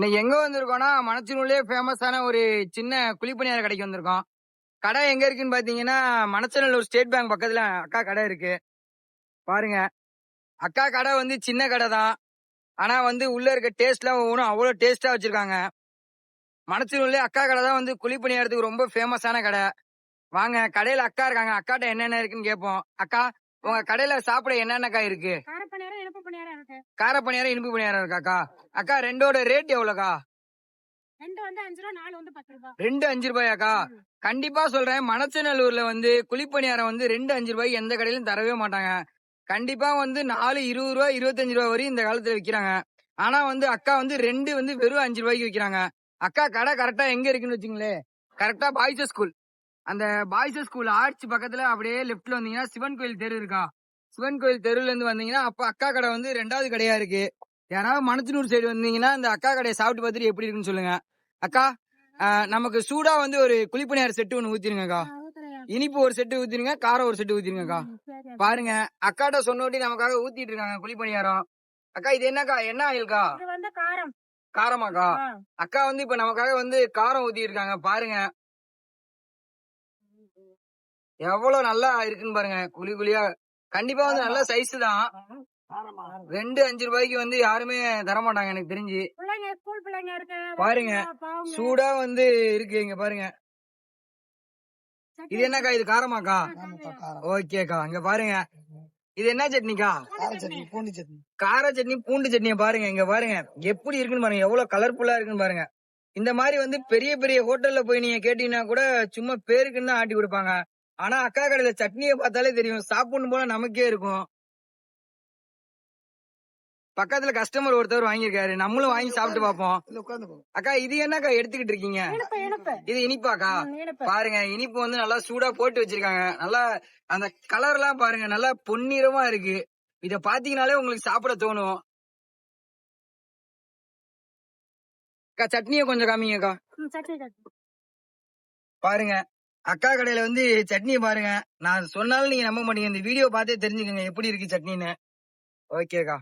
இன்னைக்கு எங்க வந்திருக்கோம்னா, மணச்சநல்லூர்லயே ஃபேமஸான ஒரு சின்ன குழிப்பணியார கடைக்கு வந்திருக்கோம். கடை எங்க இருக்குன்னு பாத்தீங்கன்னா, மணச்சநல்லூர் ஸ்டேட் பேங்க் பக்கத்துல அக்கா கடை இருக்கு. பாருங்க. அக்கா கடை வந்து சின்ன கடை தான். ஆனா வந்து உள்ள இருக்க டேஸ்ட்லாம் ஒவ்வொன்னும் அவ்வளோ டேஸ்ட்டா வச்சிருக்காங்க. மணச்சநல்லூர்லயே அக்கா கடை தான் வந்து குழிப்பணியாரத்துக்கு ரொம்ப ஃபேமஸான கடை. வாங்க கடையில அக்கா இருக்காங்க. அக்காட்ட என்னென்ன இருக்குன்னு கேட்போம். அக்கா, உங்க கடையில சாப்பிட என்னென்னக்கா இருக்கு? கார பணியாரம், இனிப்பு பணியாரம் இருக்கு. கார பணியாரம், இனிப்பு பணியாரம் இருக்காக்கா? அக்கா ரெண்டோட ரேட் எவ்வளோக்கா? 2 வந்து 5 ரூபா, 4 வந்து 10 ரூபா. 2 5 ரூபாயாக்கா? கண்டிப்பா சொல்றேன். மணச்சநல்லூர்ல வந்து குழிப்பணியாரம் வந்து 2 5 ரூபாய்க்கு எந்த கடையிலும் தரவே மாட்டாங்க. கண்டிப்பா வந்து 4 20 ரூபா 25 ரூபா வரையும் இந்த காலத்துல விக்கிறாங்க. ஆனா வந்து அக்கா வந்து 2 வந்து வெறும் 5 ரூபாய்க்கு விக்கிறாங்க. அக்கா கடை கரெக்டா எங்க இருக்குன்னு வச்சுங்களேன். கரெக்டா பாய்ஸ் ஸ்கூல். அந்த பாய்ஸ் ஸ்கூல் ஆர்ச் பக்கத்துல அப்படியே லெப்ட்ல வந்தீங்கன்னா சிவன் கோயில் தெரு இருக்கா. சிவன் கோயில் தெருவுல இருந்து வந்தீங்கன்னா அப்ப அக்கா கடை வந்து 2வது கடையா இருக்கு. யாராவது மணச்சனூர் சைடு வந்தீங்கன்னா இந்த அக்கா கடையை சாப்பிட்டு பார்த்துட்டு எப்படி இருக்குன்னு சொல்லுங்க. அக்கா, நமக்கு சூடா வந்து ஒரு குழிப்பணியார செட்டு ஒண்ணு ஊத்திருங்கக்கா. இனிப்பு ஒரு செட்டு ஊத்திருங்க, காரம் ஒரு செட்டு ஊத்திருங்கக்கா. பாருங்க அக்காட்ட சொன்னோட்டி நமக்காக ஊத்திட்டு இருக்காங்க குழிப்பணியாரம். அக்கா இது என்னக்கா, என்ன ஆயில்க்கா? இது வந்து காரம். காரமாக்கா? அக்கா வந்து இப்ப நமக்காக வந்து காரம் ஊத்தி இருக்காங்க. பாருங்க எவ்வளவு நல்லா இருக்குன்னு பாருங்க. குழி குழியா கண்டிப்பா வந்து நல்ல சைஸ் தான். 2 5 ரூபாய்க்கு வந்து யாருமே தரமாட்டாங்க எனக்கு தெரிஞ்சு. பிள்ளைங்க ஸ்கூல் பிள்ளைங்க இருக்கு. பாருங்க சூடா வந்து இருக்கு. இங்க பாருங்க. இது என்னக்கா, இது காரமாக்கா? ஓகேக்கா. இங்க பாருங்க இது என்ன சட்னிக்கா? பூண்டு சட்னி. கார சட்னி பூண்டு சட்னியை பாருங்க. இங்க பாருங்க எப்படி இருக்குன்னு பாருங்க. எவ்வளவு கலர்ஃபுல்லா இருக்குன்னு பாருங்க. இந்த மாதிரி வந்து பெரிய பெரிய ஹோட்டல்ல போய் நீங்க கேட்டீங்கன்னா கூட சும்மா பேருக்குன்னு தான் ஆட்டி கொடுப்பாங்க. ஆனா அக்கா கடையில சட்னியை பார்த்தாலே தெரியும், சாப்பிடணும் போல நமக்கே இருக்கும். பக்கத்துல கஸ்டமர் ஒருத்தர் வாங்கியிருக்காரு, நம்மளும் வாங்கி சாப்பிட்டு பார்ப்போம். அக்கா இது என்னக்கா எடுத்துக்கிட்டு இருக்கீங்க? இது இனிப்பாக்கா? பாருங்க இனிப்பு வந்து நல்லா சூடா போட்டு வச்சிருக்காங்க. நல்லா அந்த கலர் எல்லாம் பாருங்க, நல்லா பொன்னிறமா இருக்கு. இத பாத்தீங்கன்னாலே உங்களுக்கு சாப்பிட தோணும். அக்கா சட்னியை கொஞ்சம் காமிங்கக்கா. பாருங்க அக்கா கடையில வந்து சட்னியை பாருங்க. நான் சொன்னாலும் நீங்க நம்ப மாட்டீங்க. இந்த வீடியோ பார்த்தே தெரிஞ்சுக்கங்க எப்படி இருக்கு சட்னின்னு. ஓகேக்கா,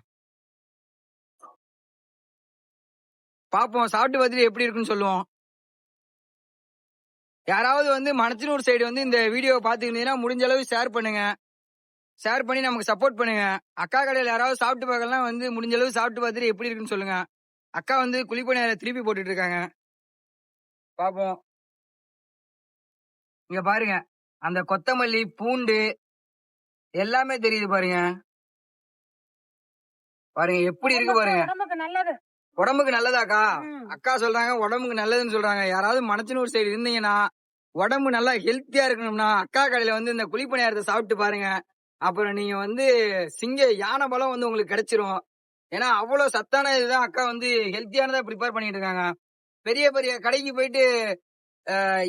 பாப்போம். சாப்பிட்டு பார்த்துட்டு எப்படி இருக்குன்னு சொல்லுவோம். யாராவது வந்து மணச்சனூர் சைடு வந்து இந்த வீடியோ பாத்துக்கிட்டீங்கன்னா முடிஞ்ச அளவு ஷேர் பண்ணுங்க. ஷேர் பண்ணி நமக்கு சப்போர்ட் பண்ணுங்க. அக்கா கடையில யாராவது சாப்பிட்டு பார்க்கலாம் வந்து முடிஞ்ச அளவு சாப்பிட்டு பார்த்துட்டு எப்படி இருக்குன்னு சொல்லுங்க. அக்கா வந்து குழிப்பணியார திருப்பி போட்டுட்டு இருக்காங்க. பாப்போம். இங்க பாருங்க அந்த கொத்தமல்லி பூண்டு எல்லாமே தெரியுது பாருங்க. பாருங்க எப்படி இருக்கு பாருங்க. உடம்புக்கு நல்லதாக்கா? அக்கா சொல்றாங்க உடம்புக்கு நல்லதுன்னு சொல்றாங்க. யாராவது மணச்சனூர் சைடு இருந்தீங்கன்னா உடம்பு நல்லா ஹெல்த்தியா இருக்கணும்னா அக்கா கடையில வந்து இந்த குழிப்பணியாரத்தை சாப்பிட்டு பாருங்க. அப்புறம் நீங்க வந்து யானை பலம் வந்து உங்களுக்கு கிடைச்சிரும். ஏன்னா அவ்வளவு சத்தான இதுதான் அக்கா வந்து ஹெல்த்தியானதா ப்ரிப்பேர் பண்ணிட்டு இருக்காங்க. பெரிய பெரிய கடைக்கு போயிட்டு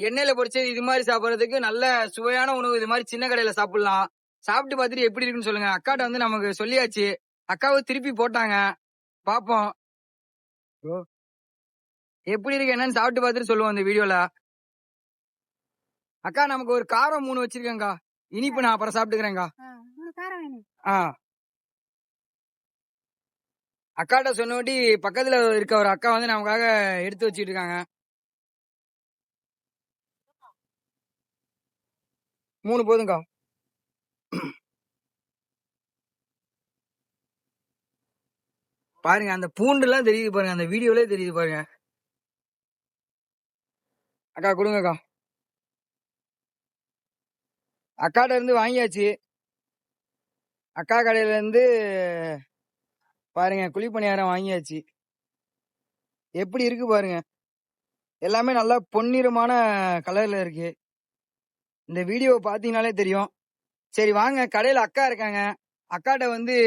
எண்ணெயில பொரிச்சு இது மாதிரி சாப்பிடறதுக்கு நல்ல சுவையான உணவு இது மாதிரி சின்ன கடையில சாப்பிடலாம். சாப்பிட்டு பார்த்துட்டு எப்படி இருக்குன்னு சொல்லுங்க. அக்காட்ட வந்து நமக்கு சொல்லியாச்சு. அக்காவை திருப்பி போட்டாங்க. பாப்போம் எப்படி இருக்கு என்னன்னு சாப்பிட்டு பார்த்துட்டு சொல்லுவோம் இந்த வீடியோல. அக்கா நமக்கு ஒரு காரம் 3 வச்சிருக்கேங்கா. இனிப்பு நான் அப்புறம் சாப்பிட்டுக்கிறேங்கா. அக்காட்ட சொன்னோட்டி பக்கத்துல இருக்க ஒரு அக்கா வந்து நமக்காக எடுத்து வச்சுட்டு இருக்காங்க. 3 போதுங்கா. பாருங்க அந்த பூண்டு எல்லாம் தெரியுது பாருங்க. அந்த வீடியோலே தெரியுது பாருங்க. அக்கா கொடுங்கக்கா. அக்காட்ட இருந்து வாங்கியாச்சு. அக்கா கடையில இருந்து பாருங்க குழிப்பணியாரம் வாங்கியாச்சு. எப்படி இருக்கு பாருங்க. எல்லாமே நல்லா பொன்னிறமான கலர்ல இருக்கு. இந்த வீடியோவை பாத்தீங்கன்னாலே தெரியும். சரி வாங்க கடையில அக்கா இருக்காங்க. அக்காட்ட வந்து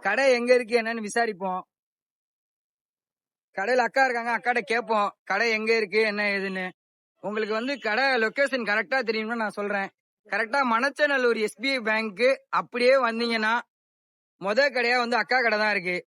கடை எங்க இருக்கு என்னன்னு விசாரிப்போம். கடையில அக்கா இருக்காங்க. அக்காட்ட கேட்போம் கடை எங்க இருக்கு என்ன ஏதுன்னு. உங்களுக்கு வந்து கடை லொகேஷன் கரெக்டா தெரியும்னு நான் சொல்றேன். கரெக்டா மணச்சநல்லூர் SBI பேங்க் அப்படியே வந்தீங்கன்னா முத கடையா வந்து அக்கா கடை தான் இருக்கு.